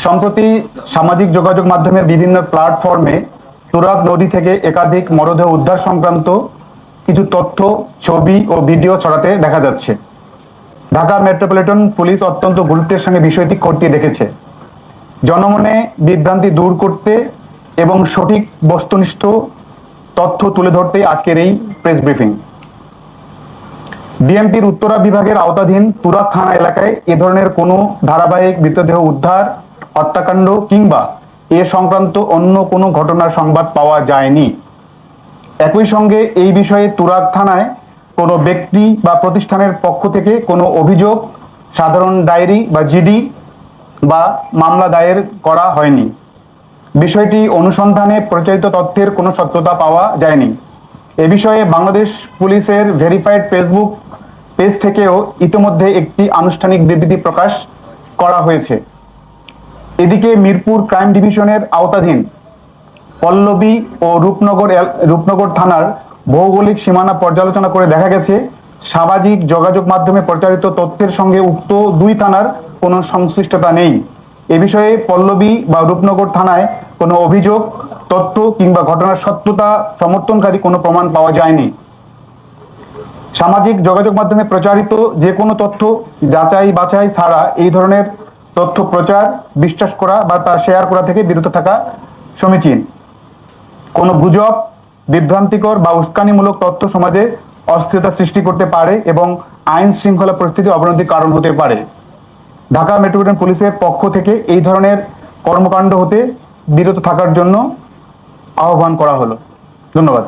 সম্প্রতি সামাজিক যোগাযোগ মাধ্যমের বিভিন্ন প্ল্যাটফর্মে তুরাগ নদী থেকে একাধিক মরদেহ উদ্ধার সংক্রান্ত কিছু তথ্য, ছবি ও ভিডিও ছড়াতে দেখা যাচ্ছে। ঢাকা মেট্রোপলিটন পুলিশ অত্যন্ত গুরুত্বের সঙ্গে বিষয়টি খতিয়ে দেখেছে। জনমনে বিভ্রান্তি দূর করতে এবং সঠিক বস্তুনিষ্ঠ তথ্য তুলে ধরতে আজকের এই প্রেস ব্রিফিং। ডিএমপির উত্তরা বিভাগের আওতাধীন তুরাগ থানা এলাকায় এ ধরনের কোনো ধারাবাহিক মৃতদেহ উদ্ধার, হত্যাকাণ্ড কিংবা এ সংক্রান্ত অন্য কোনো ঘটনার সংবাদ পাওয়া যায়নি। একই সঙ্গে এই বিষয়ে তুরাগ থানায় কোনো ব্যক্তি বা প্রতিষ্ঠানের পক্ষ থেকে কোনো অভিযোগ, সাধারণ ডায়েরি বা জিডি বা মামলা দায়ের করা হয়নি। বিষয়টি অনুসন্ধানে প্রচারিত তথ্যের কোনো সত্যতা পাওয়া যায়নি। এ বিষয়ে বাংলাদেশ পুলিশের ভেরিফাইড ফেসবুক পেজ থেকেও ইতিমধ্যে একটি আনুষ্ঠানিক বিবৃতি প্রকাশ করা হয়েছে। এদিকে মিরপুর ক্রাইম ডিভিশনের আওতাধীন পল্লবী ও রূপনগর থানার ভৌগোলিক সীমানা পর্যালোচনা করে দেখা গেছে, সামাজিক যোগাযোগ মাধ্যমে প্রচারিত তথ্যের সঙ্গে উক্ত দুই থানার কোনো সংশ্লিষ্টতা নেই। এ বিষয়ে পল্লবী বা রূপনগর থানায় কোনো অভিযোগ, তথ্য কিংবা ঘটনার সত্যতা সমর্থনকারী কোনো প্রমাণ পাওয়া যায়নি। সামাজিক যোগাযোগ মাধ্যমে প্রচারিত যে কোনো তথ্য যাচাই বাছাই ছাড়া এই ধরনের তথ্য প্রচার, বিশ্বাস করা বা তা শেয়ার করা থেকে বিরত থাকা সমীচীন। কোনো গুজব, বিভ্রান্তিকর বা উস্কানিমূলক তথ্য সমাজে অস্থিরতা সৃষ্টি করতে পারে এবং আইন শৃঙ্খলা পরিস্থিতি অবনতির কারণ হতে পারে। ঢাকা মেট্রোপলিটন পুলিশের পক্ষ থেকে এই ধরনের কর্মকাণ্ড হতে বিরত থাকার জন্য আহ্বান করা হলো। ধন্যবাদ।